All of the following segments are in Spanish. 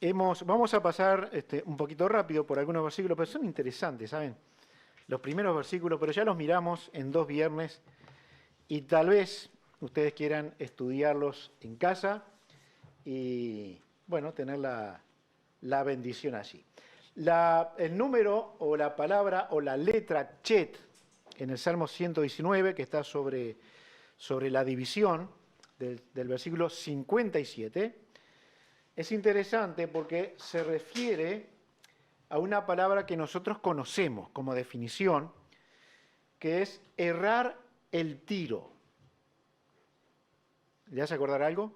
Vamos a pasar un poquito rápido por algunos versículos, pero son interesantes, ¿saben? Los primeros versículos, pero ya los miramos en 2 viernes y tal vez ustedes quieran estudiarlos en casa y, bueno, tener la bendición allí. El número o la palabra o la letra chet en el Salmo 119, que está sobre la división del versículo 57, es interesante porque se refiere a una palabra que nosotros conocemos como definición, que es errar el tiro. ¿Le hace acordar algo?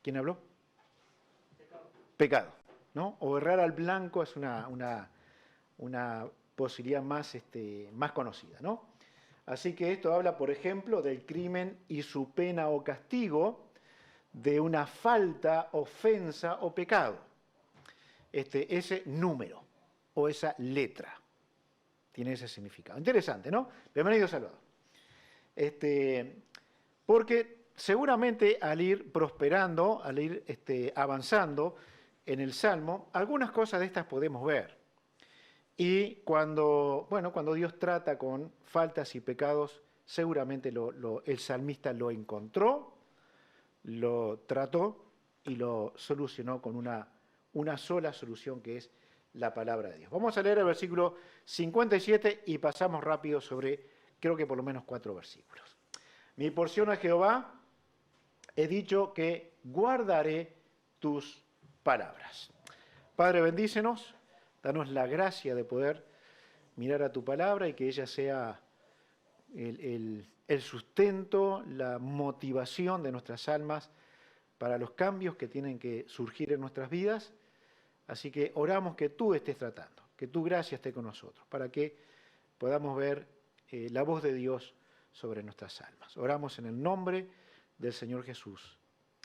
¿Quién habló? Pecado, ¿no? O errar al blanco es una posibilidad más conocida, ¿no? Así que esto habla, por ejemplo, del crimen y su pena o castigo, de una falta, ofensa o pecado. Ese número o esa letra tiene ese significado. Interesante, ¿no? Bienvenido, Salvador. Porque seguramente al ir prosperando, al ir avanzando en el Salmo, algunas cosas de estas podemos ver. Y cuando Dios trata con faltas y pecados, seguramente el salmista lo encontró, lo trató y lo solucionó con una sola solución, que es la palabra de Dios. Vamos a leer el versículo 57 y pasamos rápido sobre, creo que por lo menos 4 versículos. Mi porción es Jehová, he dicho que guardaré tus palabras. Padre, bendícenos, danos la gracia de poder mirar a tu palabra y que ella sea el sustento, la motivación de nuestras almas para los cambios que tienen que surgir en nuestras vidas. Así que oramos que tú estés tratando, que tu gracia esté con nosotros, para que podamos ver la voz de Dios sobre nuestras almas. Oramos en el nombre del Señor Jesús.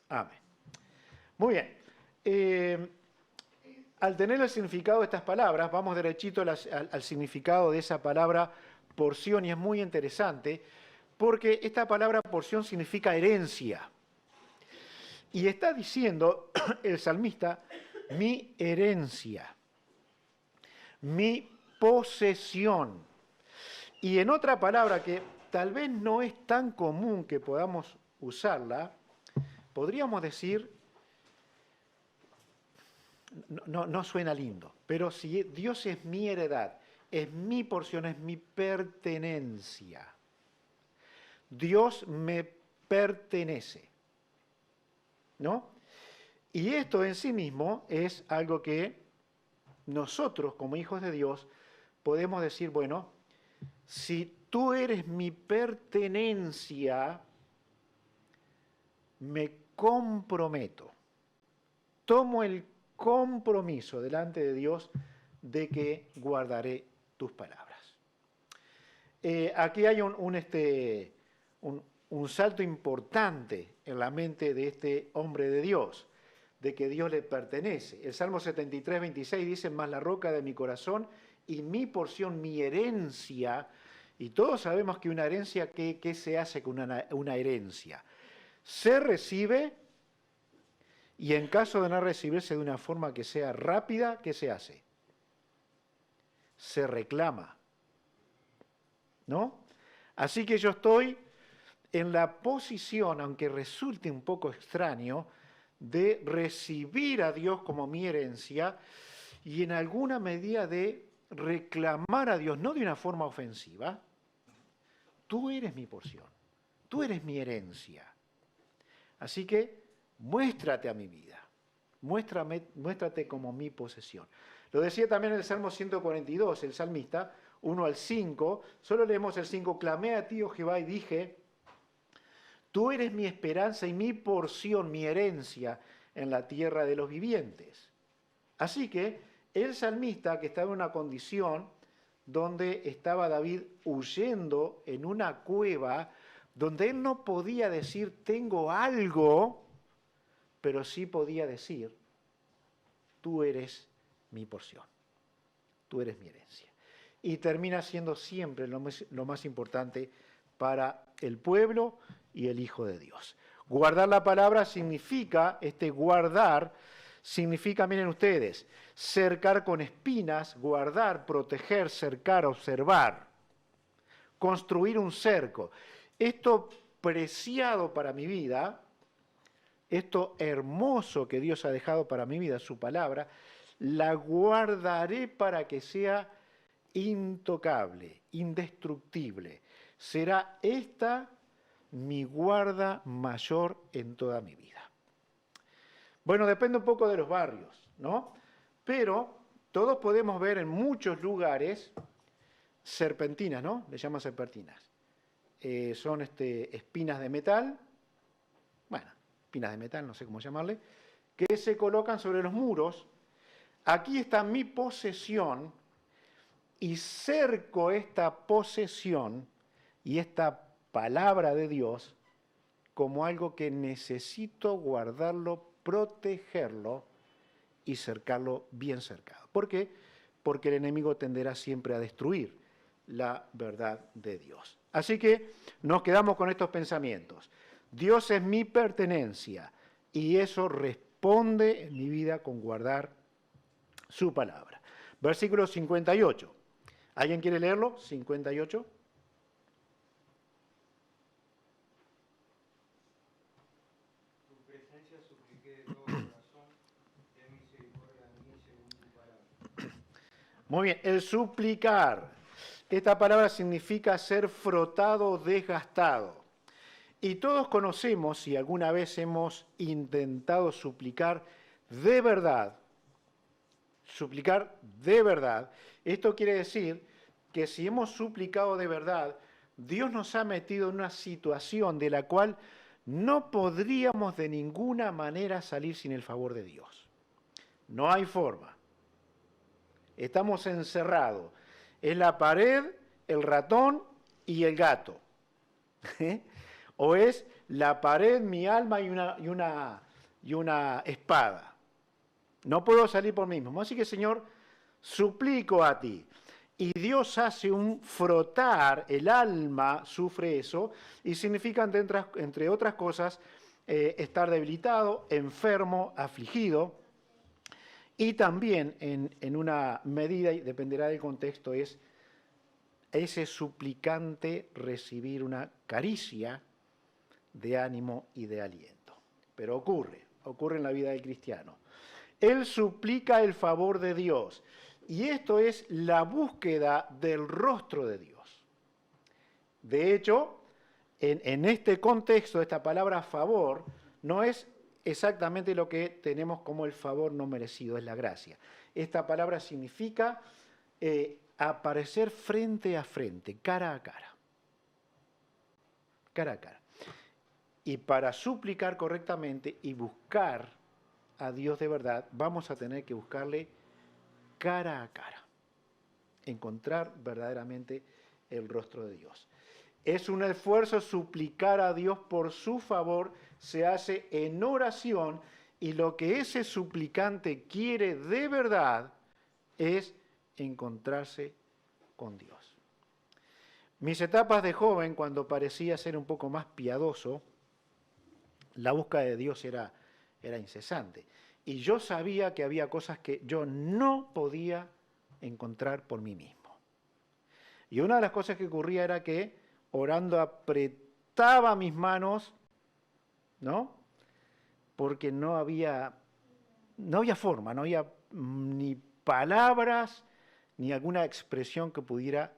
Amén. Muy bien. Al tener el significado de estas palabras, vamos derechito al significado de esa palabra porción, y es muy interesante, porque esta palabra porción significa herencia. Y está diciendo el salmista, mi herencia, mi posesión. Y en otra palabra que tal vez no es tan común que podamos usarla, podríamos decir, no suena lindo, pero si Dios es mi heredad, es mi porción, es mi pertenencia. Dios me pertenece, ¿no? Y esto en sí mismo es algo que nosotros, como hijos de Dios, podemos decir, bueno, si tú eres mi pertenencia, me comprometo, tomo el compromiso delante de Dios de que guardaré tus palabras. Aquí hay un salto importante en la mente de este hombre de Dios, de que Dios le pertenece. El Salmo 73, 26 dice, más la roca de mi corazón y mi porción, mi herencia. Y todos sabemos que una herencia, ¿qué se hace con una herencia? Se recibe, y en caso de no recibirse de una forma que sea rápida, ¿qué se hace? Se reclama, ¿no? Así que yo estoy en la posición, aunque resulte un poco extraño, de recibir a Dios como mi herencia y en alguna medida de reclamar a Dios, no de una forma ofensiva. Tú eres mi porción, tú eres mi herencia. Así que muéstrate a mi vida, muéstrate como mi posesión. Lo decía también en el Salmo 142, el salmista, 1 al 5, solo leemos el 5, clamé a ti, oh Jehová, y dije, tú eres mi esperanza y mi porción, mi herencia en la tierra de los vivientes. Así que el salmista, que estaba en una condición donde estaba David huyendo en una cueva, donde él no podía decir tengo algo, pero sí podía decir, tú eres mi porción, tú eres mi herencia. Y termina siendo siempre lo más importante para el pueblo y el Hijo de Dios. Guardar la palabra significa, guardar, significa, miren ustedes, cercar con espinas, guardar, proteger, cercar, observar, construir un cerco. Esto preciado para mi vida, esto hermoso que Dios ha dejado para mi vida, su palabra, la guardaré para que sea intocable, indestructible. Será esta mi guarda mayor en toda mi vida. Bueno, depende un poco de los barrios, ¿no? Pero todos podemos ver en muchos lugares serpentinas, ¿no? Le llaman serpentinas. Son espinas de metal, bueno, espinas de metal, no sé cómo llamarle, que se colocan sobre los muros. Aquí está mi posesión y cerco esta posesión y esta palabra de Dios como algo que necesito guardarlo, protegerlo y cercarlo bien cercado. ¿Por qué? Porque el enemigo tenderá siempre a destruir la verdad de Dios. Así que nos quedamos con estos pensamientos. Dios es mi pertenencia y eso responde en mi vida con guardar su palabra. Versículo 58. ¿Alguien quiere leerlo? 58. Tu presencia supliqué de todo corazón, ten misericordia de mí según tu palabra. Muy bien, el suplicar. Esta palabra significa ser frotado o desgastado. Y todos conocemos, si alguna vez hemos intentado suplicar de verdad, esto quiere decir que si hemos suplicado de verdad, Dios nos ha metido en una situación de la cual no podríamos de ninguna manera salir sin el favor de Dios. No hay forma. Estamos encerrados. Es la pared, el ratón y el gato. O es la pared, mi alma y una espada. No puedo salir por mí mismo. Así que, Señor, suplico a ti. Y Dios hace un frotar, el alma sufre eso, y significa, entre otras cosas, estar debilitado, enfermo, afligido. Y también, en una medida, y dependerá del contexto, es ese suplicante recibir una caricia de ánimo y de aliento. Pero ocurre en la vida del cristiano. Él suplica el favor de Dios. Y esto es la búsqueda del rostro de Dios. De hecho, en este contexto, esta palabra favor no es exactamente lo que tenemos como el favor no merecido, es la gracia. Esta palabra significa aparecer frente a frente, cara a cara. Cara a cara. Y para suplicar correctamente y buscar a Dios de verdad, vamos a tener que buscarle cara a cara. Encontrar verdaderamente el rostro de Dios. Es un esfuerzo suplicar a Dios por su favor, se hace en oración y lo que ese suplicante quiere de verdad es encontrarse con Dios. Mis etapas de joven, cuando parecía ser un poco más piadoso, la búsqueda de Dios era incesante. Y yo sabía que había cosas que yo no podía encontrar por mí mismo. Y una de las cosas que ocurría era que orando apretaba mis manos, ¿no? Porque no había forma, no había ni palabras, ni alguna expresión que pudiera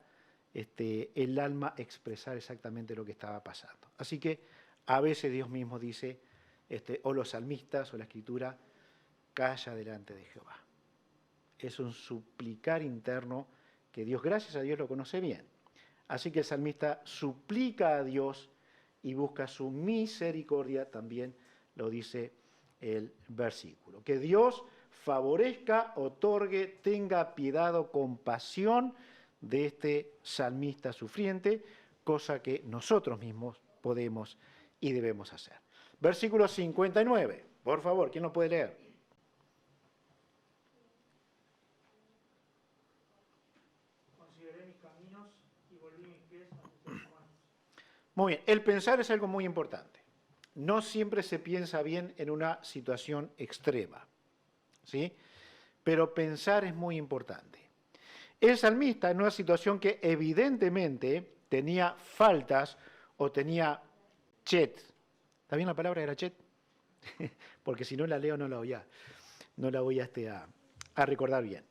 el alma expresar exactamente lo que estaba pasando. Así que a veces Dios mismo dice, o los salmistas o la Escritura, calla delante de Jehová. Es un suplicar interno que Dios, gracias a Dios, lo conoce bien. Así que el salmista suplica a Dios y busca su misericordia, también lo dice el versículo. Que Dios favorezca, otorgue, tenga piedad o compasión de este salmista sufriente, cosa que nosotros mismos podemos y debemos hacer. Versículo 59, por favor, ¿quién lo puede leer? Consideré mis caminos y volví mis pies a tus manos. Muy bien, el pensar es algo muy importante. no siempre se piensa bien en una situación extrema, ¿sí? Pero pensar es muy importante. El salmista, en una situación que evidentemente tenía faltas o tenía chet, ¿está bien la palabra? ¿Era chet? Porque si no la leo no la voy a recordar bien.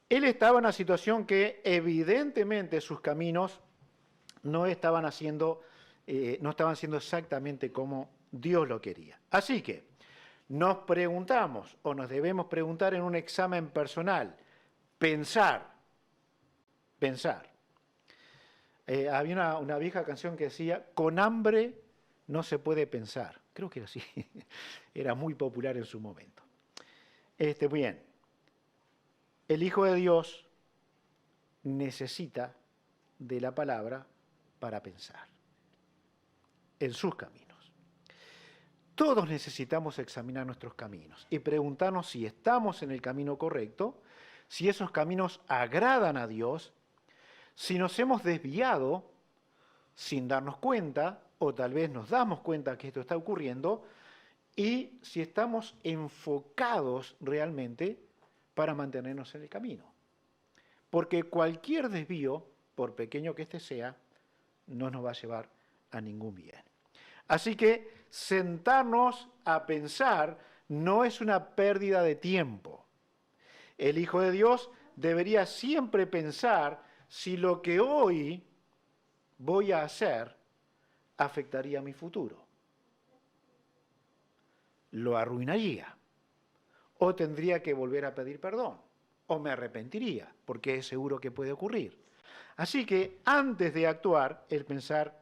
Él estaba en una situación que evidentemente sus caminos no estaban siendo exactamente como Dios lo quería. Así que nos preguntamos o nos debemos preguntar en un examen personal, pensar. Había una vieja canción que decía, con hambre no se puede pensar. Creo que era así. Era muy popular en su momento. Bien, el Hijo de Dios necesita de la palabra para pensar en sus caminos. Todos necesitamos examinar nuestros caminos y preguntarnos si estamos en el camino correcto, si esos caminos agradan a Dios, si nos hemos desviado sin darnos cuenta, o tal vez nos damos cuenta que esto está ocurriendo, y si estamos enfocados realmente para mantenernos en el camino. Porque cualquier desvío, por pequeño que éste sea, no nos va a llevar a ningún bien. Así que sentarnos a pensar no es una pérdida de tiempo. El Hijo de Dios debería siempre pensar si lo que hoy voy a hacer afectaría mi futuro. Lo arruinaría. O tendría que volver a pedir perdón. O me arrepentiría, porque es seguro que puede ocurrir. Así que antes de actuar, el pensar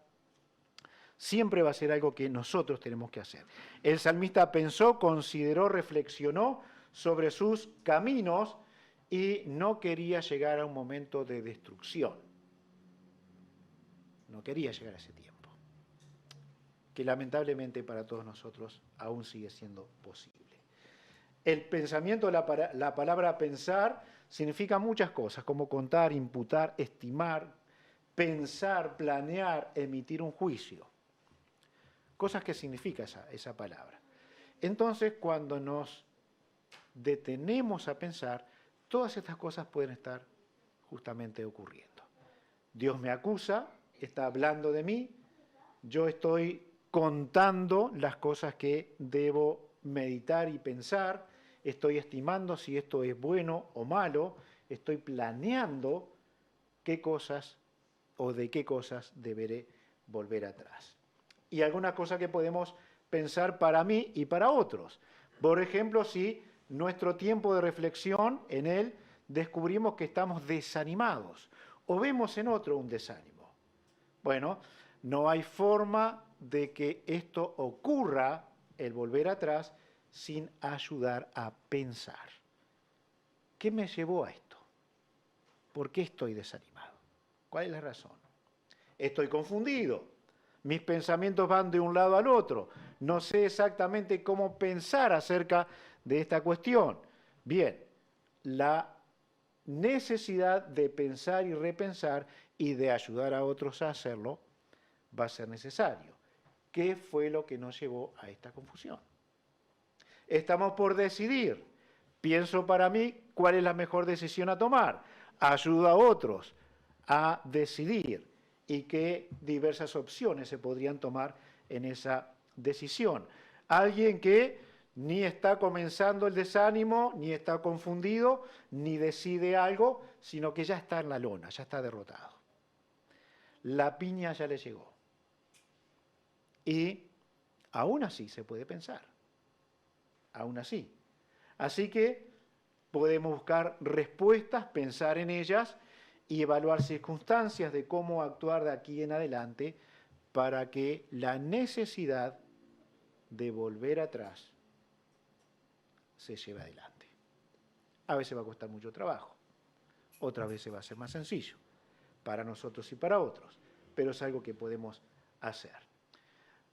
siempre va a ser algo que nosotros tenemos que hacer. El salmista pensó, consideró, reflexionó sobre sus caminos y no quería llegar a un momento de destrucción. No quería llegar a ese tiempo, que lamentablemente para todos nosotros aún sigue siendo posible. El pensamiento, la palabra pensar, significa muchas cosas, como contar, imputar, estimar, pensar, planear, emitir un juicio. Cosas que significa esa palabra. Entonces, cuando nos detenemos a pensar, todas estas cosas pueden estar justamente ocurriendo. Dios me acusa, está hablando de mí, yo estoy contando las cosas que debo meditar y pensar, estoy estimando si esto es bueno o malo, estoy planeando qué cosas o de qué cosas deberé volver atrás. Y alguna cosa que podemos pensar para mí y para otros. Por ejemplo, si nuestro tiempo de reflexión en él descubrimos que estamos desanimados o vemos en otro un desánimo. Bueno, no hay forma de que esto ocurra, el volver atrás, sin ayudar a pensar. ¿Qué me llevó a esto? ¿Por qué estoy desanimado? ¿Cuál es la razón? Estoy confundido. Mis pensamientos van de un lado al otro. No sé exactamente cómo pensar acerca de esta cuestión. Bien, la necesidad de pensar y repensar y de ayudar a otros a hacerlo va a ser necesario. ¿Qué fue lo que nos llevó a esta confusión? Estamos por decidir. Pienso para mí cuál es la mejor decisión a tomar. Ayudo a otros a decidir y qué diversas opciones se podrían tomar en esa decisión. Alguien que ni está comenzando el desánimo, ni está confundido, ni decide algo, sino que ya está en la lona, ya está derrotado. La piña ya le llegó. Y aún así se puede pensar. Aún así. Así que podemos buscar respuestas, pensar en ellas y evaluar circunstancias de cómo actuar de aquí en adelante para que la necesidad de volver atrás se lleve adelante. A veces va a costar mucho trabajo, otras veces va a ser más sencillo, para nosotros y para otros, pero es algo que podemos hacer.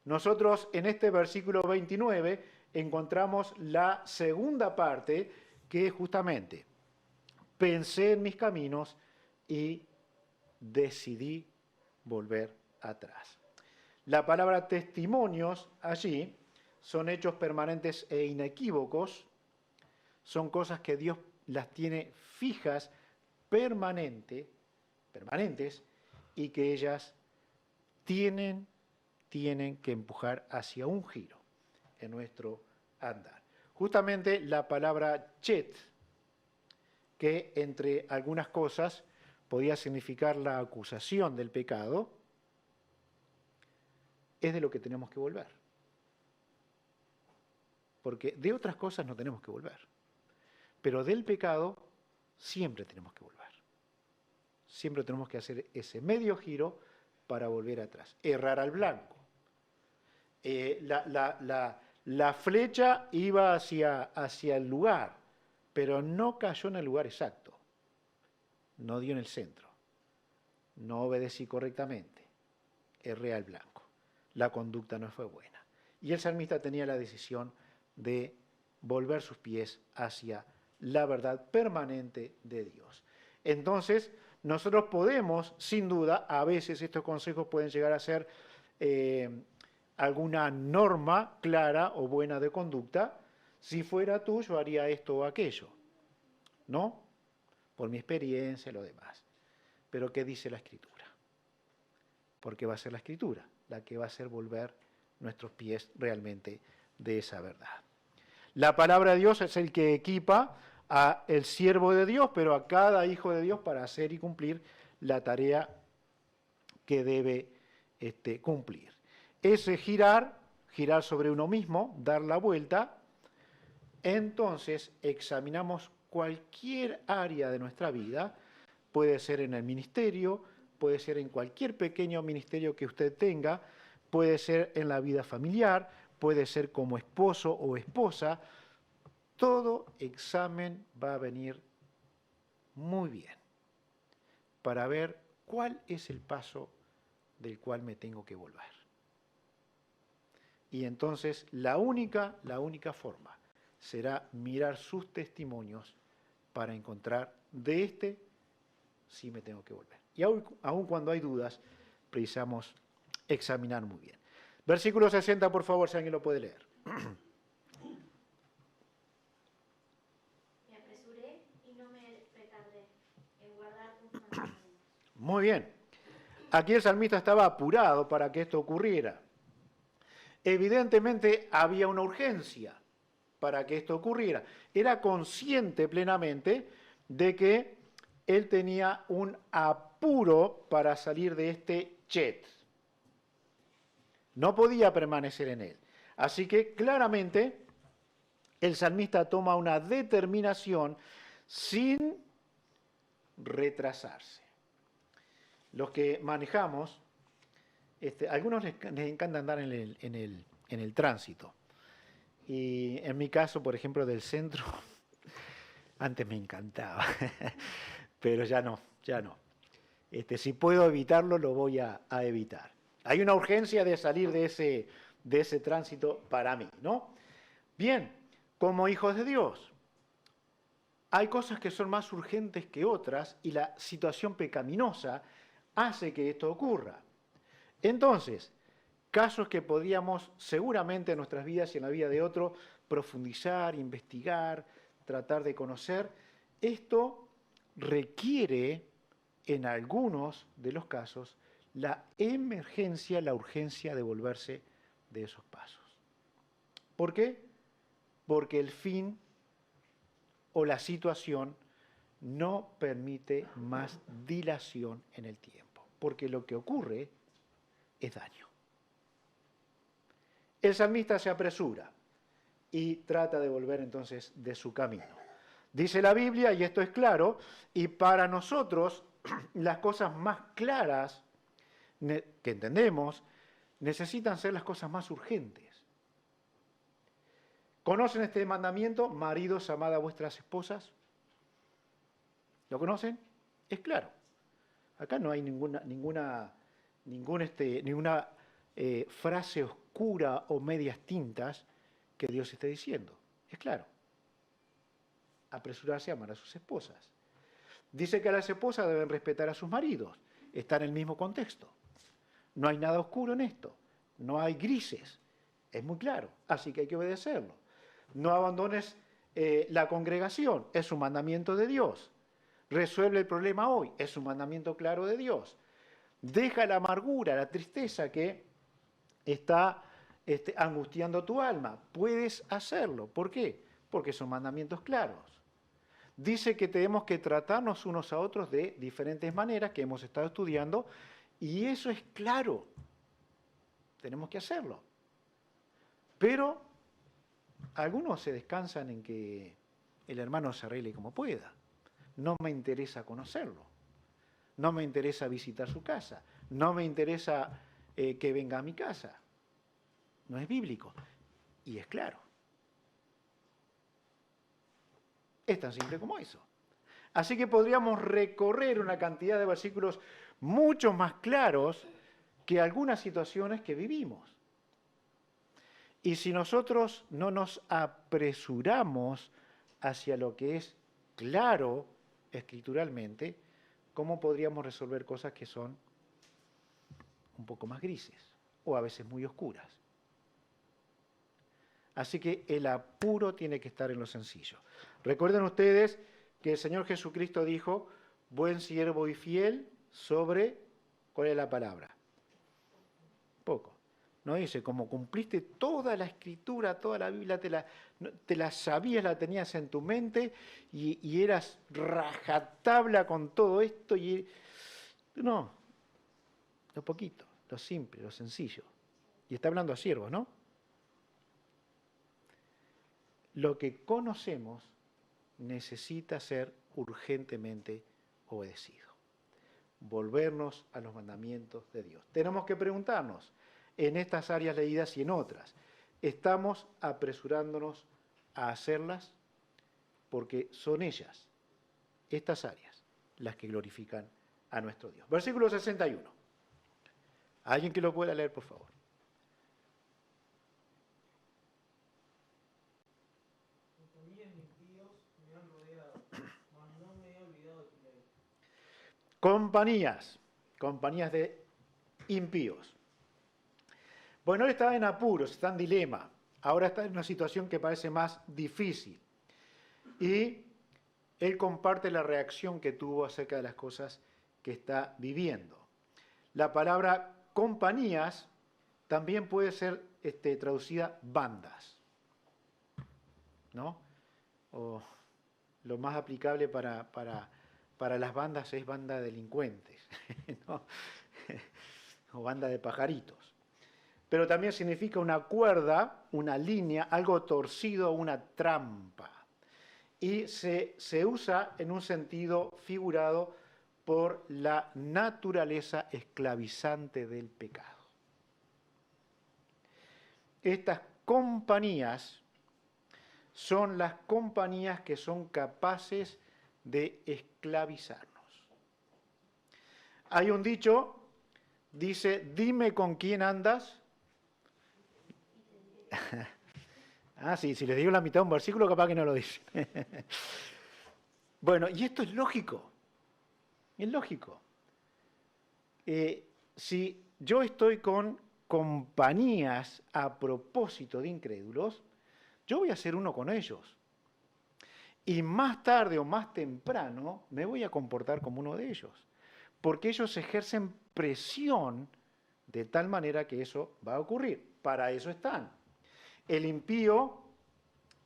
Nosotros en este versículo 29 encontramos la segunda parte, que es justamente, pensé en mis caminos y decidí volver atrás. La palabra testimonios allí son hechos permanentes e inequívocos, son cosas que Dios las tiene fijas, permanentes, y que ellas tienen que empujar hacia un giro en nuestro andar. Justamente la palabra chet, que entre algunas cosas podía significar la acusación del pecado, es de lo que tenemos que volver. Porque de otras cosas no tenemos que volver. Pero del pecado siempre tenemos que volver. Siempre tenemos que hacer ese medio giro para volver atrás. Errar al blanco. La flecha iba hacia el lugar, pero no cayó en el lugar exacto. No dio en el centro. No obedecí correctamente. Erré al blanco. La conducta no fue buena. Y el salmista tenía la decisión de volver sus pies hacia la verdad permanente de Dios. Entonces, nosotros podemos, sin duda, a veces estos consejos pueden llegar a ser alguna norma clara o buena de conducta. Si fuera tú, yo haría esto o aquello, ¿no? Por mi experiencia y lo demás. Pero ¿qué dice la Escritura? Porque va a ser la Escritura la que va a hacer volver nuestros pies realmente de esa verdad. La palabra de Dios es el que equipa al siervo de Dios, pero a cada hijo de Dios para hacer y cumplir la tarea que debe cumplir. Ese girar sobre uno mismo, dar la vuelta, entonces examinamos cualquier área de nuestra vida, puede ser en el ministerio, puede ser en cualquier pequeño ministerio que usted tenga, puede ser en la vida familiar, puede ser como esposo o esposa. Todo examen va a venir muy bien para ver cuál es el paso del cual me tengo que volver. Y entonces la única forma será mirar sus testimonios para encontrar de sí me tengo que volver. Y aun cuando hay dudas, precisamos examinar muy bien. Versículo 60, por favor, si alguien lo puede leer. Me apresuré y no me retardé en guardar tus mandamientos. Muy bien. Aquí el salmista estaba apurado para que esto ocurriera. Evidentemente había una urgencia para que esto ocurriera. Era consciente plenamente de que él tenía un apuro para salir de este chet. No podía permanecer en él. Así que claramente el salmista toma una determinación sin retrasarse. Los que manejamos, algunos les encanta andar en el tránsito. Y en mi caso, por ejemplo, del centro, antes me encantaba, pero ya no. Si puedo evitarlo, lo voy a evitar. Hay una urgencia de salir de ese tránsito para mí, ¿no? Bien, como hijos de Dios, hay cosas que son más urgentes que otras y la situación pecaminosa hace que esto ocurra. Entonces, casos que podríamos seguramente en nuestras vidas y en la vida de otro profundizar, investigar, tratar de conocer, esto requiere en algunos de los casos la emergencia, la urgencia de volverse de esos pasos. ¿Por qué? Porque el fin o la situación no permite más dilación en el tiempo, porque lo que ocurre es daño. El salmista se apresura y trata de volver entonces de su camino. Dice la Biblia, y esto es claro, y para nosotros las cosas más claras que entendemos necesitan ser las cosas más urgentes. ¿Conocen este mandamiento? Maridos, amad a vuestras esposas. ¿Lo conocen? Es claro. Acá no hay ninguna frase oscura o medias tintas que Dios esté diciendo. Es claro. Apresurarse a amar a sus esposas. Dice que las esposas deben respetar a sus maridos. Está en el mismo contexto. No hay nada oscuro en esto. no hay grises, es muy claro, así que hay que obedecerlo. No abandones la congregación, es un mandamiento de Dios. Resuelve el problema hoy, es un mandamiento claro de Dios. Deja la amargura, la tristeza que está angustiando tu alma. Puedes hacerlo. ¿Por qué? Porque son mandamientos claros. Dice que tenemos que tratarnos unos a otros de diferentes maneras que hemos estado estudiando y eso es claro. Tenemos que hacerlo. Pero algunos se descansan en que el hermano se arregle como pueda. No me interesa conocerlo. No me interesa visitar su casa. No me interesa que venga a mi casa. No es bíblico. Y es claro. Es tan simple como eso. Así que podríamos recorrer una cantidad de versículos mucho más claros que algunas situaciones que vivimos. Y si nosotros no nos apresuramos hacia lo que es claro escrituralmente, ¿cómo podríamos resolver cosas que son un poco más grises o a veces muy oscuras? Así que el apuro tiene que estar en lo sencillo. Recuerden ustedes que el Señor Jesucristo dijo, buen siervo y fiel sobre, ¿cuál es la palabra? Poco. No dice, como cumpliste toda la Escritura, toda la Biblia, te la sabías, la tenías en tu mente y eras rajatabla con todo esto. No, lo poquito, lo simple, lo sencillo. Y está hablando a siervos, ¿no? Lo que conocemos necesita ser urgentemente obedecido. Volvernos a los mandamientos de Dios. Tenemos que preguntarnos, en estas áreas leídas y en otras, ¿estamos apresurándonos a hacerlas? Porque son ellas, estas áreas, las que glorifican a nuestro Dios. Versículo 61. ¿Alguien que lo pueda leer, por favor? Compañías de impíos. Bueno, él estaba en apuros, está en dilema. Ahora está en una situación que parece más difícil. Y él comparte la reacción que tuvo acerca de las cosas que está viviendo. La palabra compañías también puede ser traducida bandas, ¿no? O lo más aplicable para las bandas es banda de delincuentes, ¿no? O banda de pajaritos. Pero también significa una cuerda, una línea, algo torcido, una trampa. Y se usa en un sentido figurado por la naturaleza esclavizante del pecado. Estas compañías son las compañías que son capaces de esclavizarnos. Hay un dicho, dice, dime con quién andas. Sí, si les digo la mitad de un versículo, capaz que no lo dice. Bueno, y esto es lógico. Es lógico. Si yo estoy con compañías a propósito de incrédulos, yo voy a ser uno con ellos. Y más tarde o más temprano me voy a comportar como uno de ellos. Porque ellos ejercen presión de tal manera que eso va a ocurrir. Para eso están. El impío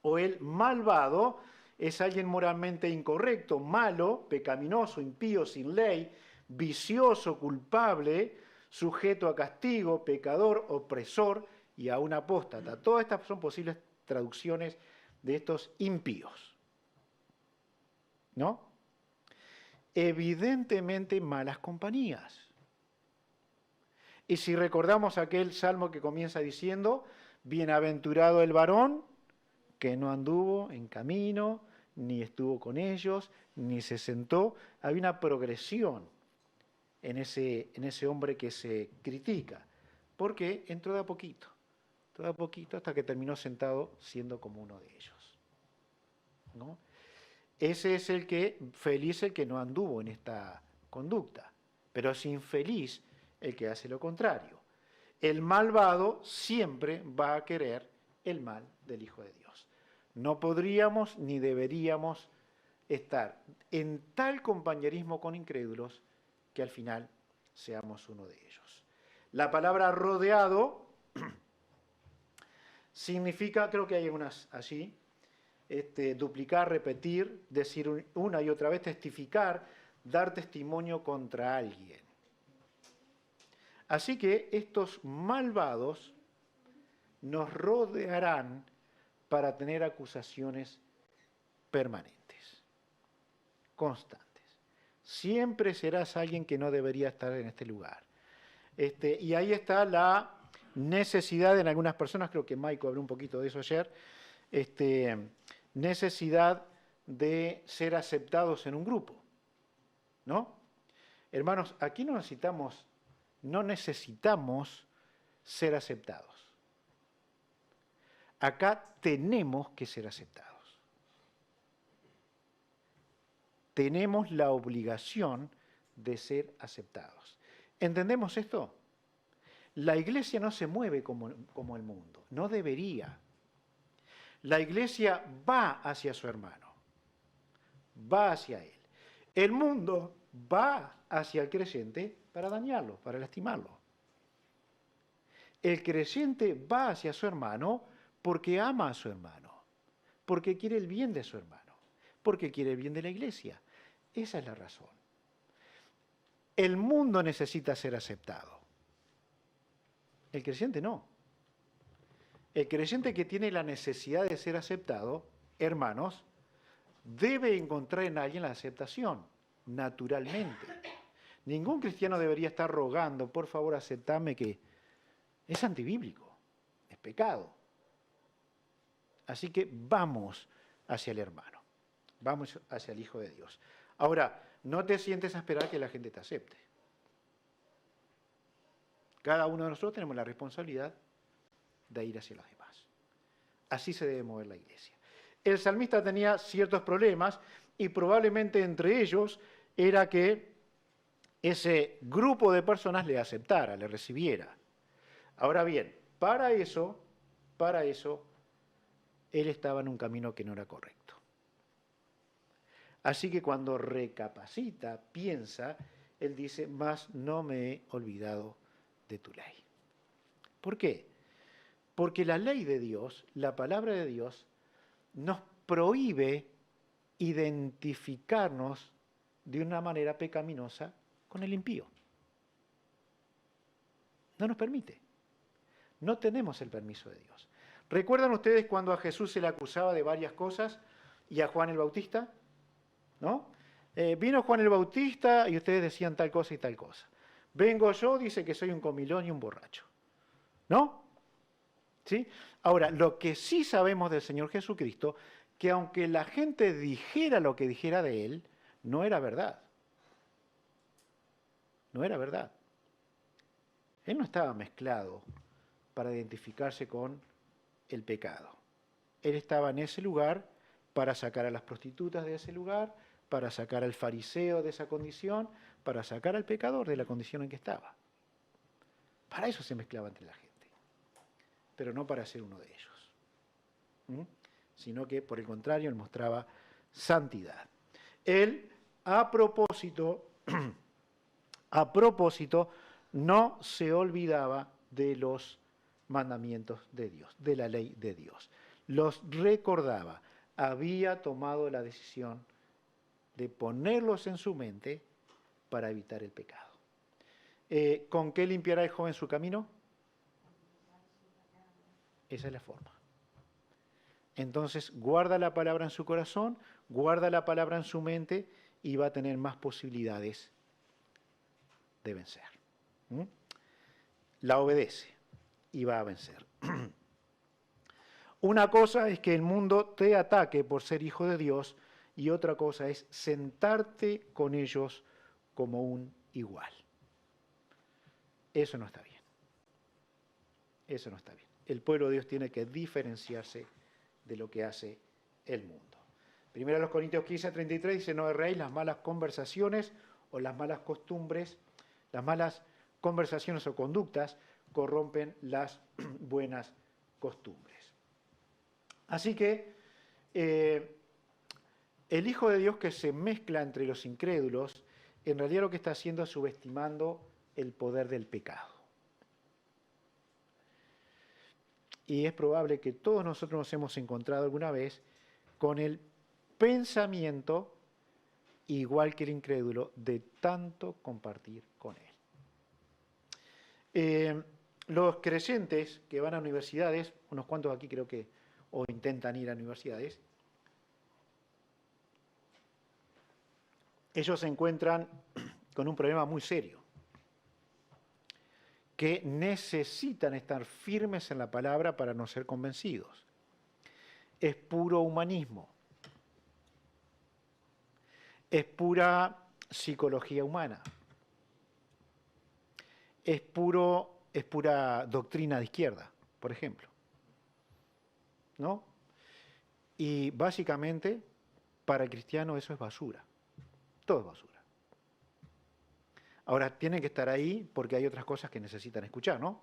o el malvado es alguien moralmente incorrecto, malo, pecaminoso, impío, sin ley, vicioso, culpable, sujeto a castigo, pecador, opresor y aún apóstata. Todas estas son posibles traducciones de estos impíos, ¿no? Evidentemente malas compañías. Y si recordamos aquel salmo que comienza diciendo, bienaventurado el varón que no anduvo en camino, ni estuvo con ellos, ni se sentó. Hay una progresión en ese hombre que se critica, porque entró de a poquito, hasta que terminó sentado siendo como uno de ellos, ¿no? Ese es feliz el que no anduvo en esta conducta, pero es infeliz el que hace lo contrario. El malvado siempre va a querer el mal del Hijo de Dios. No podríamos ni deberíamos estar en tal compañerismo con incrédulos que al final seamos uno de ellos. La palabra rodeado significa, creo que hay unas allí, duplicar, repetir, decir una y otra vez, testificar, dar testimonio contra alguien. Así que estos malvados nos rodearán para tener acusaciones permanentes, constantes. Siempre serás alguien que no debería estar en este lugar. Y ahí está la necesidad en algunas personas, creo que Maico habló un poquito de eso ayer, necesidad de ser aceptados en un grupo, ¿no? Hermanos, aquí no necesitamos ser aceptados. Acá tenemos que ser aceptados. Tenemos la obligación de ser aceptados. ¿Entendemos esto? La iglesia no se mueve como el mundo, no debería. La iglesia va hacia su hermano, va hacia él. El mundo va hacia el creyente para dañarlo, para lastimarlo. El creyente va hacia su hermano porque ama a su hermano, porque quiere el bien de su hermano, porque quiere el bien de la iglesia. Esa es la razón. El mundo necesita ser aceptado. El creyente no. El creyente que tiene la necesidad de ser aceptado, hermanos, debe encontrar en alguien la aceptación, naturalmente. Ningún cristiano debería estar rogando, por favor, aceptame, que es antibíblico, es pecado. Así que vamos hacia el hermano, vamos hacia el Hijo de Dios. Ahora, no te sientes a esperar que la gente te acepte. Cada uno de nosotros tenemos la responsabilidad de ir hacia los demás. Así se debe mover la iglesia. El salmista tenía ciertos problemas y probablemente entre ellos era que ese grupo de personas le aceptara, le recibiera. Ahora bien, para eso, él estaba en un camino que no era correcto. Así que cuando recapacita, piensa, él dice, mas no me he olvidado de tu ley. ¿Por qué? Porque la ley de Dios, la palabra de Dios, nos prohíbe identificarnos de una manera pecaminosa con el impío. No nos permite. No tenemos el permiso de Dios. ¿Recuerdan ustedes cuando a Jesús se le acusaba de varias cosas y a Juan el Bautista? ¿No? Vino Juan el Bautista y ustedes decían tal cosa y tal cosa. Vengo yo, dice que soy un comilón y un borracho. ¿No? ¿Sí? Ahora, lo que sí sabemos del Señor Jesucristo, que aunque la gente dijera lo que dijera de Él, no era verdad. No era verdad. Él no estaba mezclado para identificarse con el pecado. Él estaba en ese lugar para sacar a las prostitutas de ese lugar, para sacar al fariseo de esa condición, para sacar al pecador de la condición en que estaba. Para eso se mezclaba entre la gente, pero no para ser uno de ellos, sino que por el contrario él mostraba santidad. Él, a propósito, no se olvidaba de los mandamientos de Dios, de la ley de Dios. Los recordaba, había tomado la decisión de ponerlos en su mente para evitar el pecado. ¿Con qué limpiará el joven su camino? Esa es la forma. Entonces, guarda la palabra en su corazón, guarda la palabra en su mente y va a tener más posibilidades de vencer. La obedece y va a vencer. Una cosa es que el mundo te ataque por ser hijo de Dios y otra cosa es sentarte con ellos como un igual. Eso no está bien. Eso no está bien. El pueblo de Dios tiene que diferenciarse de lo que hace el mundo. Primero los Corintios 15:33 dice, no erréis las malas conversaciones o las malas costumbres, las malas conversaciones o conductas corrompen las buenas costumbres. Así que el Hijo de Dios que se mezcla entre los incrédulos, en realidad lo que está haciendo es subestimando el poder del pecado. Y es probable que todos nosotros nos hemos encontrado alguna vez con el pensamiento, igual que el incrédulo, de tanto compartir con él. Los creyentes que van a universidades, unos cuantos aquí creo que o intentan ir a universidades, ellos se encuentran con un problema muy serio, que necesitan estar firmes en la palabra para no ser convencidos. Es puro humanismo. Es pura psicología humana. Es pura doctrina de izquierda, por ejemplo. ¿No? Y básicamente, para el cristiano eso es basura. Todo es basura. Ahora, tienen que estar ahí porque hay otras cosas que necesitan escuchar, ¿no?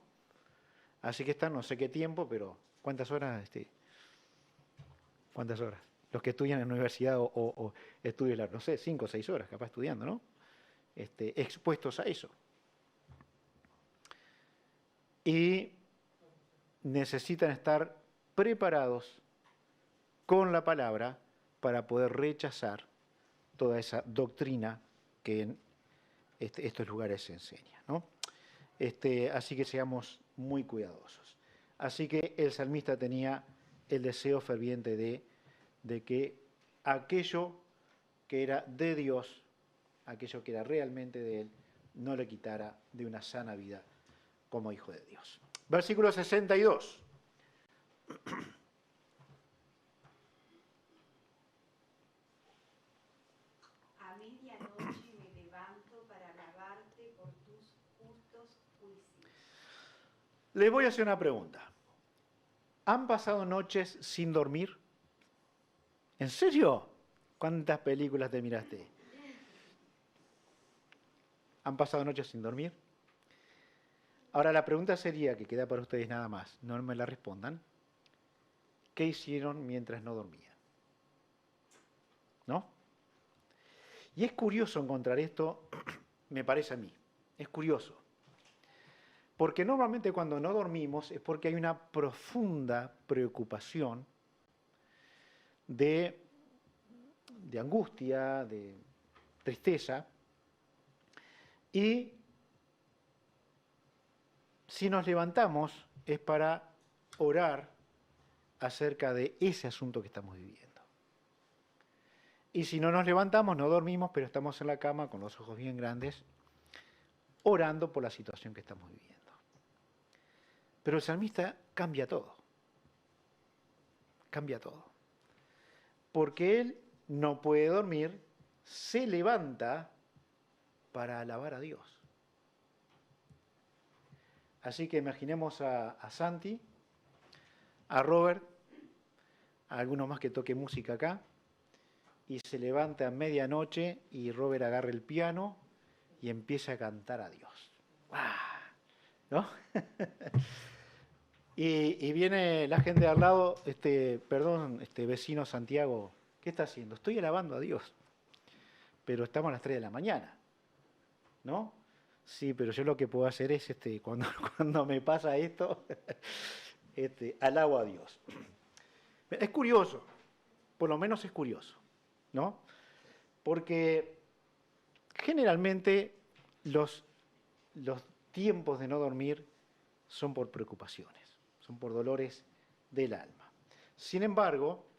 Así que están no sé qué tiempo, pero ¿cuántas horas? ¿Cuántas horas? Los que estudian en la universidad o estudian, no sé, 5 o 6 horas capaz estudiando, ¿no? Expuestos a eso. Y necesitan estar preparados con la palabra para poder rechazar toda esa doctrina que en estos lugares se enseña, ¿no? Así que seamos muy cuidadosos. Así que el salmista tenía el deseo ferviente de que aquello que era de Dios, aquello que era realmente de Él, no le quitara de una sana vida como hijo de Dios. Versículo 62. A medianoche me levanto para alabarte por tus justos juicios. Les voy a hacer una pregunta. ¿Han pasado noches sin dormir? ¿En serio? ¿Cuántas películas te miraste? ¿Han pasado noches sin dormir? Ahora la pregunta sería, que queda para ustedes nada más, no me la respondan. ¿Qué hicieron mientras no dormían? ¿No? Y es curioso encontrar esto, me parece a mí, es curioso. Porque normalmente cuando no dormimos es porque hay una profunda preocupación de angustia, de tristeza. Y si nos levantamos es para orar acerca de ese asunto que estamos viviendo. Y si no nos levantamos, no dormimos, pero estamos en la cama con los ojos bien grandes, orando por la situación que estamos viviendo. Pero el salmista cambia todo. Cambia todo. Porque él no puede dormir, se levanta para alabar a Dios. Así que imaginemos a Santi, a Robert, a alguno más que toque música acá, y se levanta a medianoche y Robert agarra el piano y empieza a cantar a Dios. ¿No? Y viene la gente de al lado, vecino Santiago, ¿qué está haciendo? Estoy alabando a Dios, pero estamos a las 3 de la mañana, ¿no? Sí, pero yo lo que puedo hacer es, cuando me pasa esto, alabo a Dios. Es curioso, por lo menos es curioso, ¿no? Porque generalmente los tiempos de no dormir son por preocupaciones, son por dolores del alma. Sin embargo,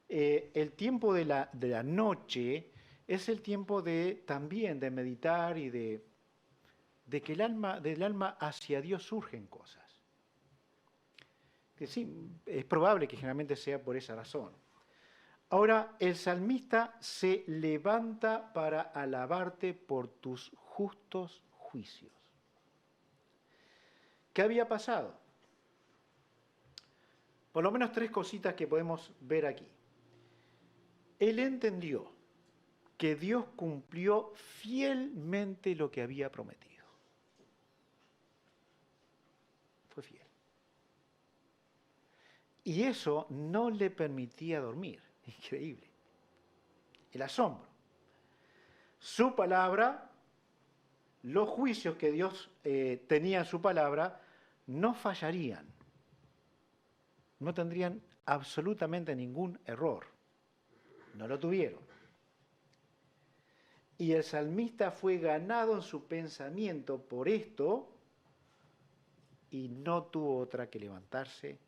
el tiempo de la noche es el tiempo también de meditar y de que del alma hacia Dios surgen cosas. Que sí, es probable que generalmente sea por esa razón. Ahora, el salmista se levanta para alabarte por tus justos juicios. ¿Qué había pasado? Por lo menos 3 cositas que podemos ver aquí. Él entendió que Dios cumplió fielmente lo que había prometido. fue fiel. Y eso no le permitía dormir. Increíble. El asombro. Su palabra, los juicios que Dios tenía en su palabra, no fallarían. No tendrían absolutamente ningún error. No lo tuvieron. Y el salmista fue ganado en su pensamiento por esto y no tuvo otra que levantarse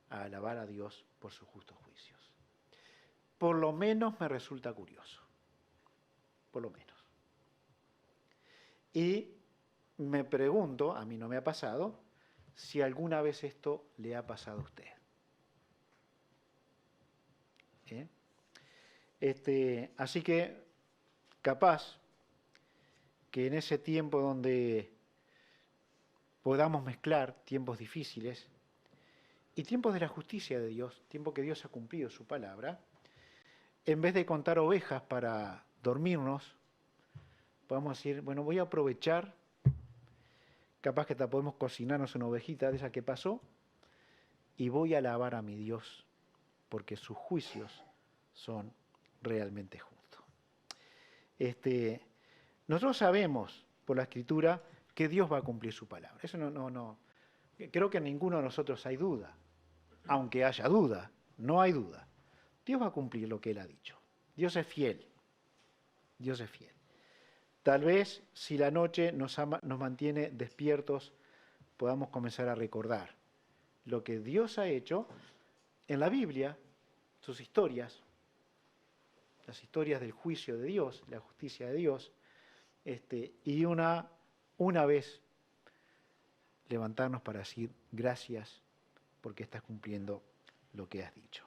a alabar a Dios por sus justos juicios. Por lo menos me resulta curioso. Por lo menos. Y me pregunto, a mí no me ha pasado, si alguna vez esto le ha pasado a usted. Así que, capaz que en ese tiempo donde podamos mezclar tiempos difíciles y tiempos de la justicia de Dios, tiempo que Dios ha cumplido su palabra, en vez de contar ovejas para dormirnos, podemos decir, bueno, voy a aprovechar, capaz que podemos cocinarnos una ovejita de esa que pasó, y voy a alabar a mi Dios, porque sus juicios son realmente justos. Nosotros sabemos por la Escritura que Dios va a cumplir su palabra. Eso no. Creo que en ninguno de nosotros hay duda. Aunque haya duda, no hay duda. Dios va a cumplir lo que Él ha dicho. Dios es fiel. Dios es fiel. Tal vez si la noche nos mantiene despiertos, podamos comenzar a recordar lo que Dios ha hecho en la Biblia, sus historias, las historias del juicio de Dios, la justicia de Dios, y una vez levantarnos para decir gracias porque estás cumpliendo lo que has dicho.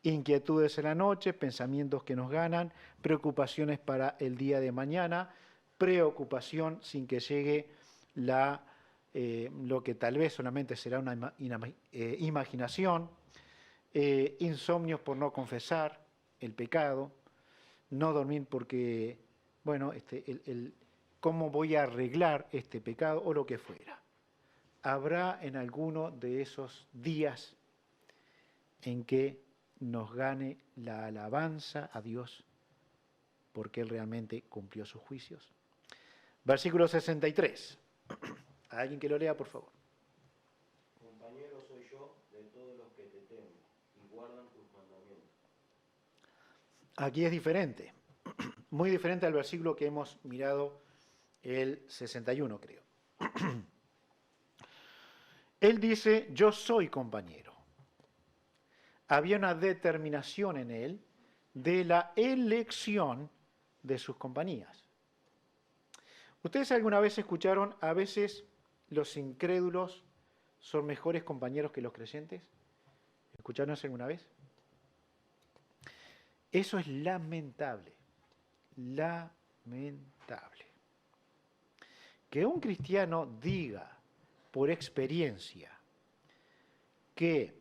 Inquietudes en la noche, pensamientos que nos ganan, preocupaciones para el día de mañana, preocupación sin que llegue lo que tal vez solamente será una imaginación, insomnios por no confesar el pecado, no dormir porque, bueno, ¿cómo voy a arreglar este pecado o lo que fuera? Habrá en alguno de esos días en que nos gane la alabanza a Dios porque Él realmente cumplió sus juicios. Versículo 63. ¿Alguien que lo lea, por favor? Compañero soy yo de todos los que te temen y guardan tus mandamientos. Aquí es diferente, muy diferente al versículo que hemos mirado, el 61, creo. Él dice, yo soy compañero. Había una determinación en él de la elección de sus compañías. ¿Ustedes alguna vez escucharon, a veces los incrédulos son mejores compañeros que los creyentes? ¿Escucharon eso alguna vez? Eso es lamentable, lamentable. Que un cristiano diga por experiencia que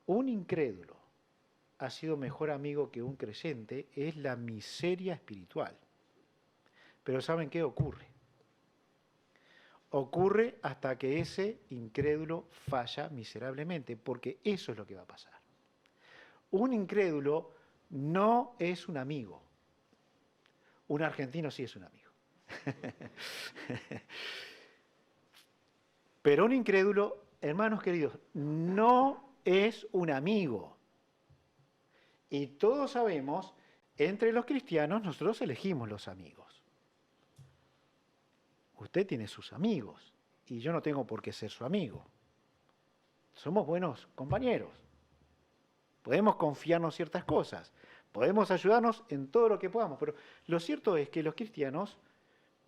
un incrédulo ha sido mejor amigo que un creyente es la miseria espiritual. Pero ¿saben qué ocurre? Ocurre hasta que ese incrédulo falla miserablemente, porque eso es lo que va a pasar. Un incrédulo no es un amigo. Un argentino sí es un amigo. Pero un incrédulo, hermanos queridos, no es un amigo. Y todos sabemos, entre los cristianos nosotros elegimos los amigos. Usted tiene sus amigos y yo no tengo por qué ser su amigo. Somos buenos compañeros. Podemos confiarnos ciertas cosas, podemos ayudarnos en todo lo que podamos, pero lo cierto es que los cristianos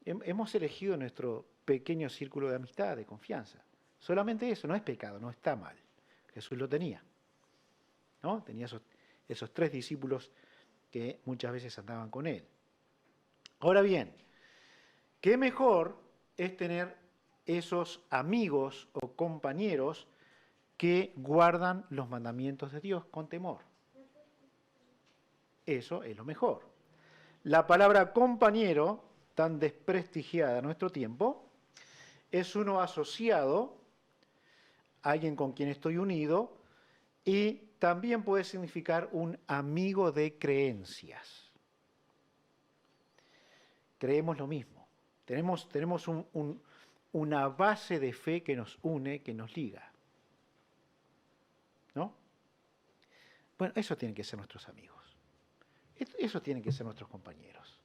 hemos elegido nuestro pequeño círculo de amistad, de confianza. Solamente eso, no es pecado, no está mal. Jesús lo tenía, ¿no? Tenía esos 3 discípulos que muchas veces andaban con él. Ahora bien, ¿qué mejor es tener esos amigos o compañeros que guardan los mandamientos de Dios con temor? Eso es lo mejor. La palabra compañero, tan desprestigiada en nuestro tiempo, es uno asociado, alguien con quien estoy unido, y también puede significar un amigo de creencias. Creemos lo mismo. Tenemos una base de fe que nos une, que nos liga. ¿No? Bueno, eso tienen que ser nuestros amigos. Eso tienen que ser nuestros compañeros.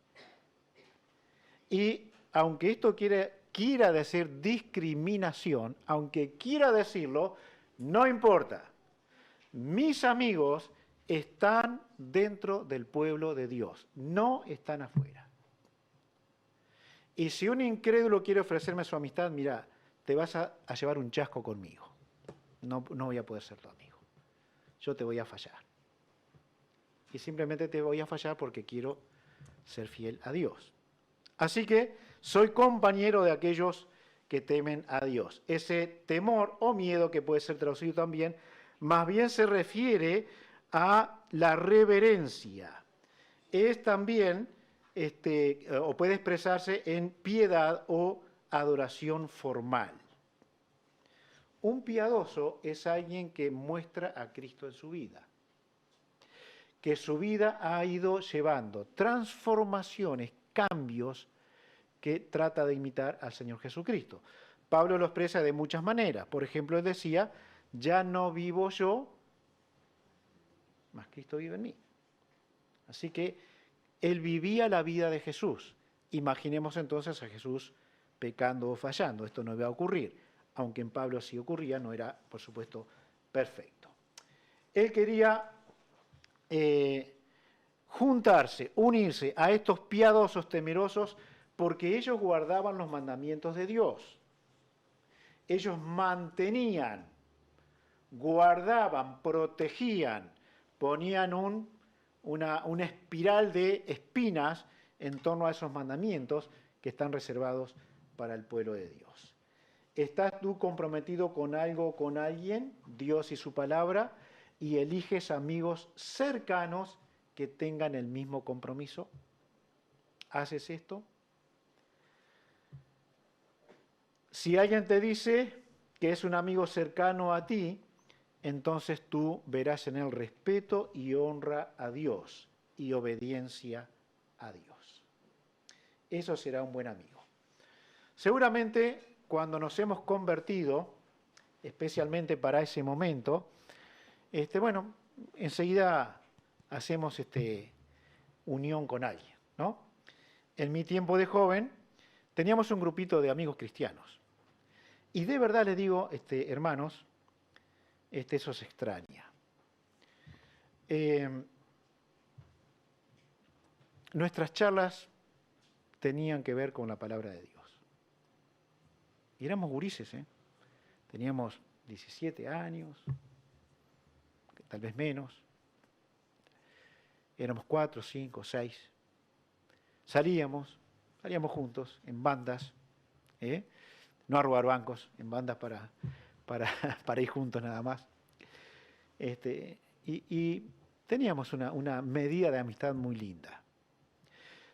Y aunque esto quiera decir discriminación, aunque quiera decirlo, no importa. Mis amigos están dentro del pueblo de Dios, no están afuera. Y si un incrédulo quiere ofrecerme su amistad, mira, te vas a llevar un chasco conmigo. No voy a poder ser tu amigo. Yo te voy a fallar. Y simplemente te voy a fallar porque quiero ser fiel a Dios. Así que soy compañero de aquellos que temen a Dios. Ese temor o miedo, que puede ser traducido también, más bien se refiere a la reverencia. Es también, o puede expresarse en piedad o adoración formal. Un piadoso es alguien que muestra a Cristo en su vida, que su vida ha ido llevando transformaciones, cambios, que trata de imitar al Señor Jesucristo. Pablo lo expresa de muchas maneras. Por ejemplo, él decía, ya no vivo yo, mas Cristo vive en mí. Así que él vivía la vida de Jesús. Imaginemos entonces a Jesús pecando o fallando. Esto no iba a ocurrir. Aunque en Pablo sí ocurría, no era, por supuesto, perfecto. Él quería juntarse, unirse a estos piadosos temerosos, porque ellos guardaban los mandamientos de Dios. Ellos mantenían, guardaban, protegían, ponían una espiral de espinas en torno a esos mandamientos que están reservados para el pueblo de Dios. ¿Estás tú comprometido con algo, con alguien, Dios y su palabra, y eliges amigos cercanos que tengan el mismo compromiso? ¿Haces esto? Si alguien te dice que es un amigo cercano a ti, entonces tú verás en él respeto y honra a Dios y obediencia a Dios. Eso será un buen amigo. Seguramente cuando nos hemos convertido, especialmente para ese momento, enseguida hacemos unión con alguien, ¿no? En mi tiempo de joven teníamos un grupito de amigos cristianos. Y de verdad les digo, hermanos, eso se extraña. Nuestras charlas tenían que ver con la palabra de Dios. Y éramos gurises, teníamos 17 años, tal vez menos. Éramos 4, 5, 6. Salíamos juntos en bandas, no a robar bancos, en bandas para ir juntos nada más. Y teníamos una medida de amistad muy linda.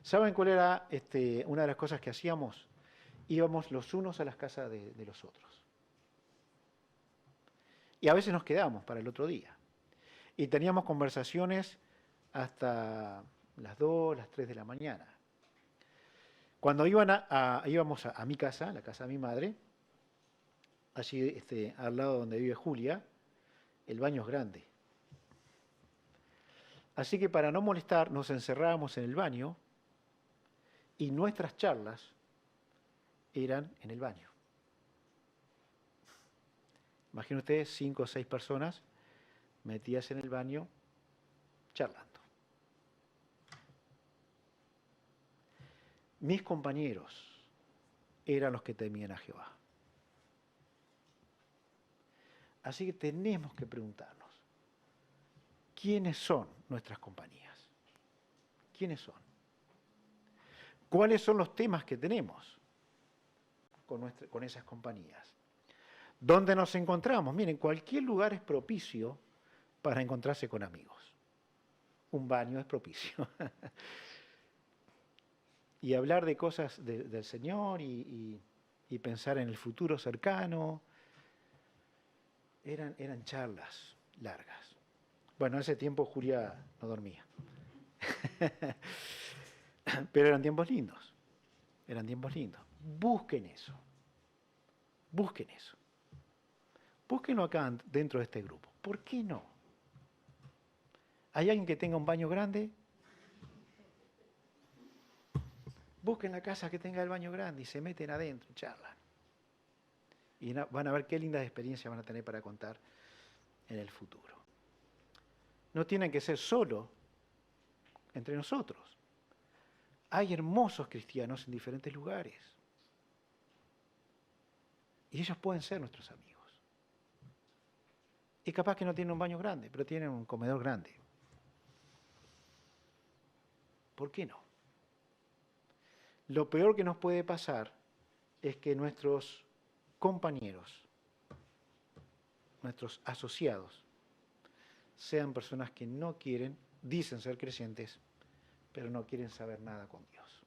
¿Saben cuál era una de las cosas que hacíamos? Íbamos los unos a las casas de los otros. Y a veces nos quedábamos para el otro día. Y teníamos conversaciones hasta las 2, las 3 de la mañana. Cuando íbamos a mi casa, la casa de mi madre, allí al lado donde vive Julia, el baño es grande. Así que para no molestar, nos encerrábamos en el baño y nuestras charlas eran en el baño. Imaginen ustedes 5 o 6 personas metidas en el baño charlando. Mis compañeros eran los que temían a Jehová. Así que tenemos que preguntarnos, ¿quiénes son nuestras compañías? ¿Quiénes son? ¿Cuáles son los temas que tenemos con esas compañías? ¿Dónde nos encontramos? Miren, cualquier lugar es propicio para encontrarse con amigos. Un baño es propicio. Y hablar de cosas del Señor y y pensar en el futuro cercano. Eran charlas largas. Bueno, en ese tiempo Julia no dormía. Pero eran tiempos lindos. Eran tiempos lindos. Busquen eso. Busquen eso. Búsquenlo acá dentro de este grupo. ¿Por qué no? ¿Hay alguien que tenga un baño grande? Busquen la casa que tenga el baño grande y se meten adentro y charlan. Y van a ver qué lindas experiencias van a tener para contar en el futuro. No tienen que ser solo entre nosotros. Hay hermosos cristianos en diferentes lugares. Y ellos pueden ser nuestros amigos. Y capaz que no tienen un baño grande, pero tienen un comedor grande. ¿Por qué no? Lo peor que nos puede pasar es que nuestros compañeros, nuestros asociados, sean personas que no quieren, dicen ser creyentes, pero no quieren saber nada con Dios.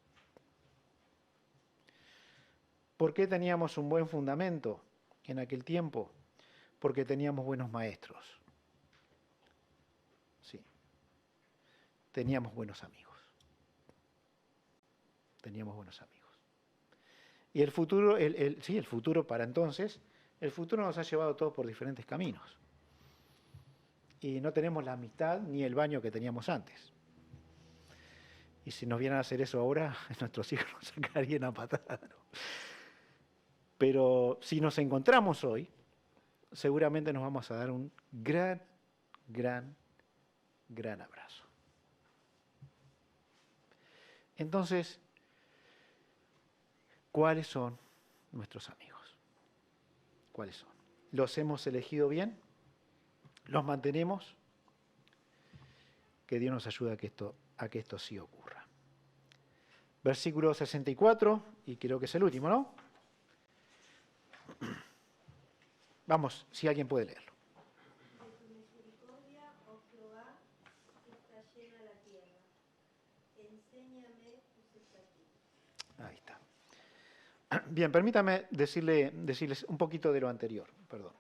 ¿Por qué teníamos un buen fundamento en aquel tiempo? Porque teníamos buenos maestros. Sí. Teníamos buenos amigos. Teníamos buenos amigos. Y el futuro, el futuro para entonces, el futuro nos ha llevado todos por diferentes caminos. Y no tenemos la amistad ni el baño que teníamos antes. Y si nos vienen a hacer eso ahora, nuestros hijos nos sacarían a patadas, ¿no? Pero si nos encontramos hoy, seguramente nos vamos a dar un gran abrazo. Entonces, ¿cuáles son nuestros amigos? ¿Cuáles son? ¿Los hemos elegido bien? ¿Los mantenemos? Que Dios nos ayude a que esto sí ocurra. Versículo 64, y creo que es el último, ¿no? Vamos, si alguien puede leerlo. De tu misericordia, oh Jehová, está llena la tierra. Enséñame tus estatutos. Ahí está. Bien, permítame decirles un poquito de lo anterior, perdón.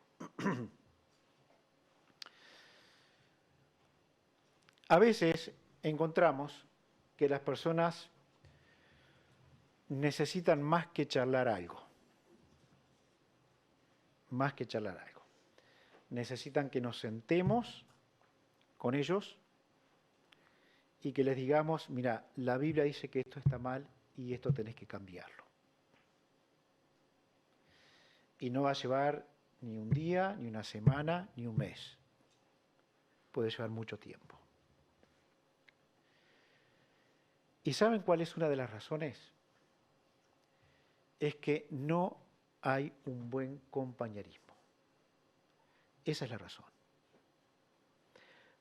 A veces encontramos que las personas necesitan más que charlar algo. Más que charlar algo. Necesitan que nos sentemos con ellos y que les digamos, mira, la Biblia dice que esto está mal y esto tenés que cambiarlo. Y no va a llevar ni un día, ni una semana, ni un mes. Puede llevar mucho tiempo. ¿Y saben cuál es una de las razones? Es que no hay un buen compañerismo. Esa es la razón.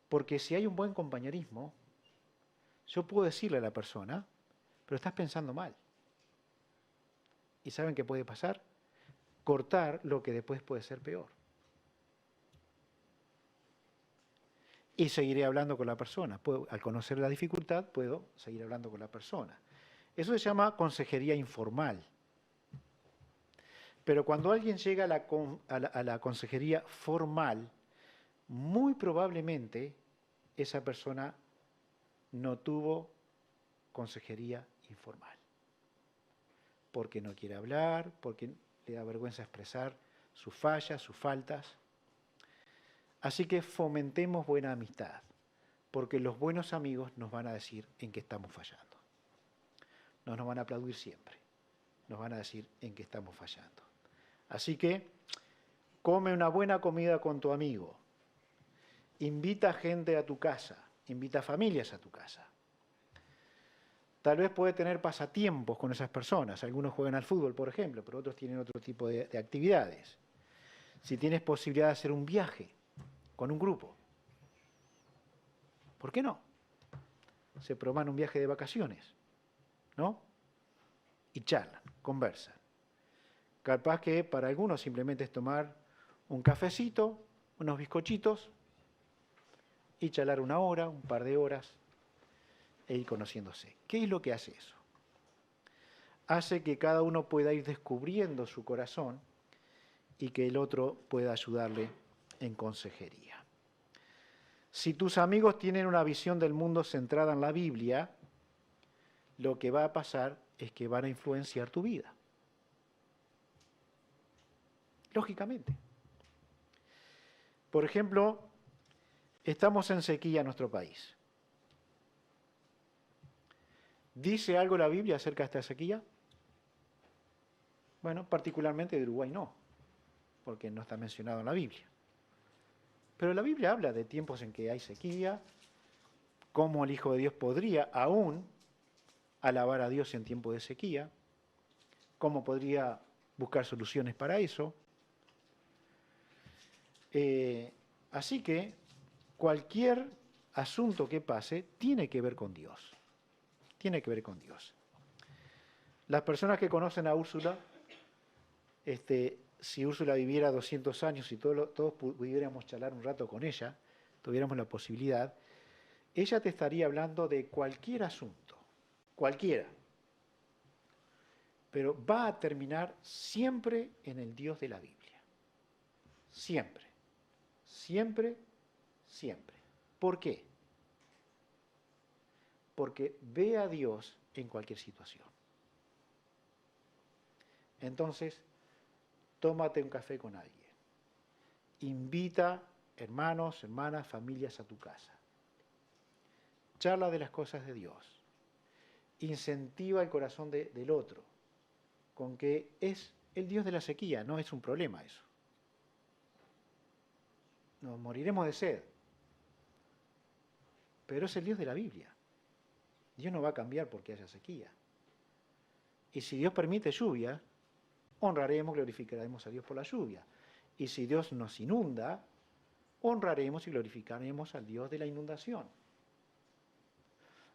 Porque si hay un buen compañerismo, yo puedo decirle a la persona, pero estás pensando mal. ¿Y saben qué puede pasar? Cortar lo que después puede ser peor. Y seguiré hablando con la persona. Al conocer la dificultad, puedo seguir hablando con la persona. Eso se llama consejería informal. Pero cuando alguien llega a la consejería formal, muy probablemente esa persona no tuvo consejería informal. Porque no quiere hablar, porque le da vergüenza expresar sus fallas, sus faltas. Así que fomentemos buena amistad, porque los buenos amigos nos van a decir en qué estamos fallando. No nos van a aplaudir siempre, nos van a decir en qué estamos fallando. Así que, come una buena comida con tu amigo, invita gente a tu casa, invita familias a tu casa. Tal vez puede tener pasatiempos con esas personas. Algunos juegan al fútbol, por ejemplo, pero otros tienen otro tipo de actividades. Si tienes posibilidad de hacer un viaje con un grupo, ¿por qué no? Se programan un viaje de vacaciones, ¿no? Y charlan, conversan. Capaz que para algunos simplemente es tomar un cafecito, unos bizcochitos y charlar una hora, un par de horas e ir conociéndose. ¿Qué es lo que hace eso? hace que cada uno pueda ir descubriendo su corazón y que el otro pueda ayudarle en consejería. Si tus amigos tienen una visión del mundo centrada en la Biblia, lo que va a pasar es que van a influenciar tu vida. Lógicamente. Por ejemplo, estamos en sequía en nuestro país. ¿Dice algo la Biblia acerca de esta sequía? Bueno, particularmente de Uruguay no, porque no está mencionado en la Biblia. Pero la Biblia habla de tiempos en que hay sequía, cómo el Hijo de Dios podría aún alabar a Dios en tiempo de sequía, cómo podría buscar soluciones para eso. Así que cualquier asunto que pase tiene que ver con Dios. Tiene que ver con Dios. Las personas que conocen a Úrsula, si Úrsula viviera 200 años y todos pudiéramos charlar un rato con ella, tuviéramos la posibilidad, ella te estaría hablando de cualquier asunto, cualquiera. Pero va a terminar siempre en el Dios de la Biblia. Siempre. Siempre, siempre. ¿Por qué? Porque ve a Dios en cualquier situación. Entonces, tómate un café con alguien. Invita hermanos, hermanas, familias a tu casa. Charla de las cosas de Dios. Incentiva el corazón del otro, con que es el Dios de la sequía, no es un problema eso. Nos moriremos de sed, pero es el Dios de la Biblia. Dios no va a cambiar porque haya sequía. Y si Dios permite lluvia, honraremos, glorificaremos a Dios por la lluvia. Y si Dios nos inunda, honraremos y glorificaremos al Dios de la inundación.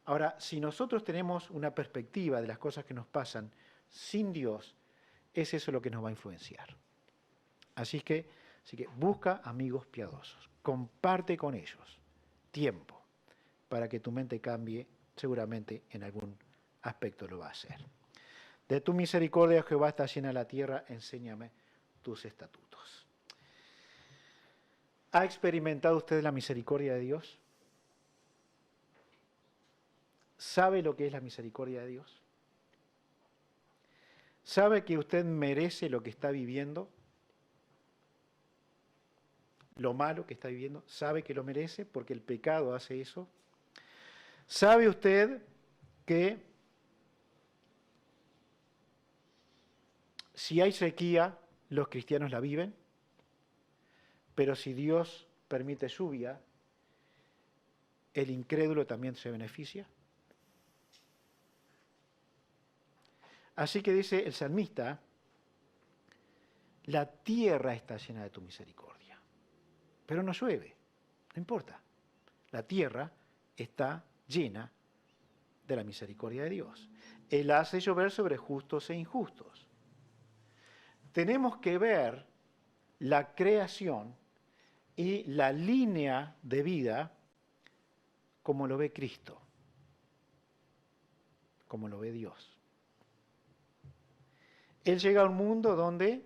Ahora, si nosotros tenemos una perspectiva de las cosas que nos pasan sin Dios, es eso lo que nos va a influenciar. Así que busca amigos piadosos, comparte con ellos tiempo para que tu mente cambie, seguramente en algún aspecto lo va a hacer. De tu misericordia, Jehová, está llena la tierra, enséñame tus estatutos. ¿Ha experimentado usted la misericordia de Dios? ¿Sabe lo que es la misericordia de Dios? ¿Sabe que usted merece lo que está viviendo? Lo malo que está viviendo, sabe que lo merece porque el pecado hace eso. ¿Sabe usted que si hay sequía, los cristianos la viven? Pero si Dios permite lluvia, el incrédulo también se beneficia. Así que dice el salmista, la tierra está llena de tu misericordia. Pero no llueve, no importa. La tierra está llena de la misericordia de Dios. Él hace llover sobre justos e injustos. Tenemos que ver la creación y la línea de vida como lo ve Cristo, como lo ve Dios. Él llega a un mundo donde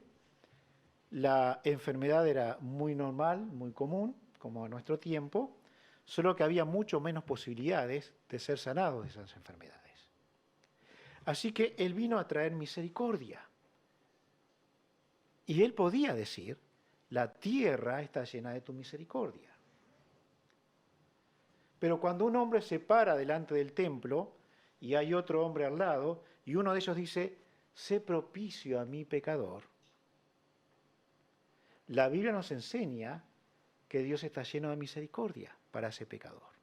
la enfermedad era muy normal, muy común, como en nuestro tiempo, solo que había mucho menos posibilidades de ser sanados de esas enfermedades. Así que Él vino a traer misericordia. Y Él podía decir, la tierra está llena de tu misericordia. Pero cuando un hombre se para delante del templo y hay otro hombre al lado, y uno de ellos dice, sé propicio a mi pecador, la Biblia nos enseña que Dios está lleno de misericordia para ese pecador.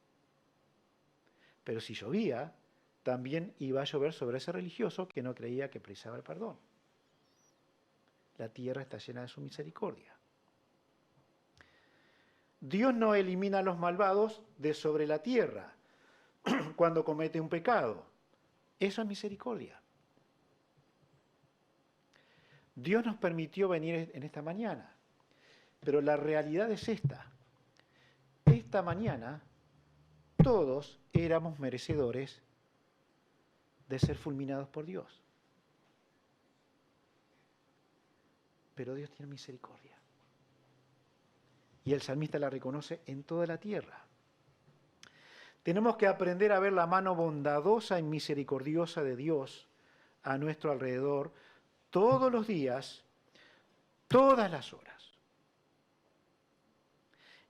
Pero si llovía, también iba a llover sobre ese religioso que no creía que precisaba el perdón. La tierra está llena de su misericordia. Dios no elimina a los malvados de sobre la tierra cuando comete un pecado. Eso es misericordia. Dios nos permitió venir en esta mañana. Pero la realidad es esta. Esta mañana todos éramos merecedores de ser fulminados por Dios. pero Dios tiene misericordia. Y el salmista la reconoce en toda la tierra. Tenemos que aprender a ver la mano bondadosa y misericordiosa de Dios a nuestro alrededor todos los días, todas las horas.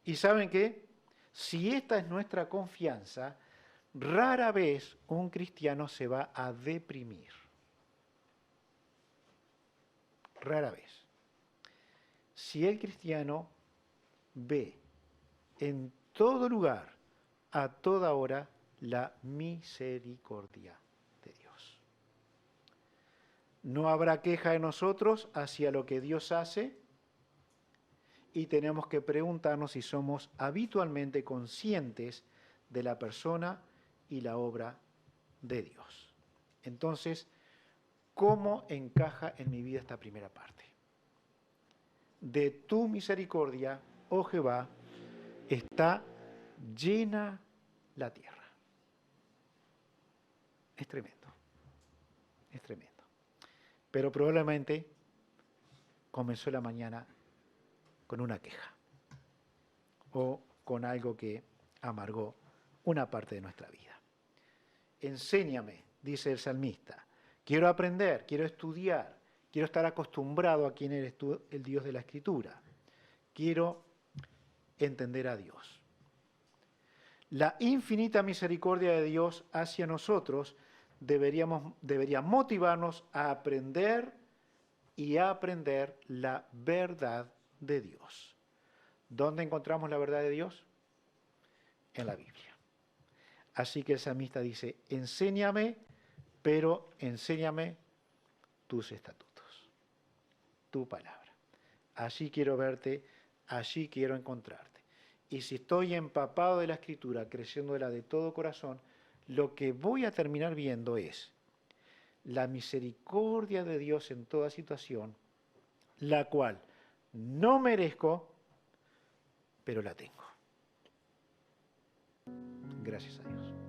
¿Y saben qué? Si esta es nuestra confianza, rara vez un cristiano se va a deprimir. Rara vez. Si el cristiano ve en todo lugar, a toda hora, la misericordia de Dios. No habrá queja en nosotros hacia lo que Dios hace y tenemos que preguntarnos si somos habitualmente conscientes de la persona y la obra de Dios. Entonces, ¿cómo encaja en mi vida esta primera parte? De tu misericordia, oh Jehová, está llena la tierra. Es tremendo, es tremendo. Pero probablemente comenzó la mañana con una queja o con algo que amargó una parte de nuestra vida. Enséñame, dice el salmista, quiero aprender, quiero estudiar, quiero estar acostumbrado a quién eres tú, el Dios de la Escritura. Quiero entender a Dios. La infinita misericordia de Dios hacia nosotros debería motivarnos a aprender y a aprender la verdad de Dios. ¿Dónde encontramos la verdad de Dios? En la Biblia. Así que el salmista dice, enséñame, pero enséñame tus estatutos, tu palabra. Allí quiero verte, allí quiero encontrarte. Y si estoy empapado de la Escritura, creyéndola de todo corazón, lo que voy a terminar viendo es la misericordia de Dios en toda situación, la cual no merezco, pero la tengo. Gracias a Dios.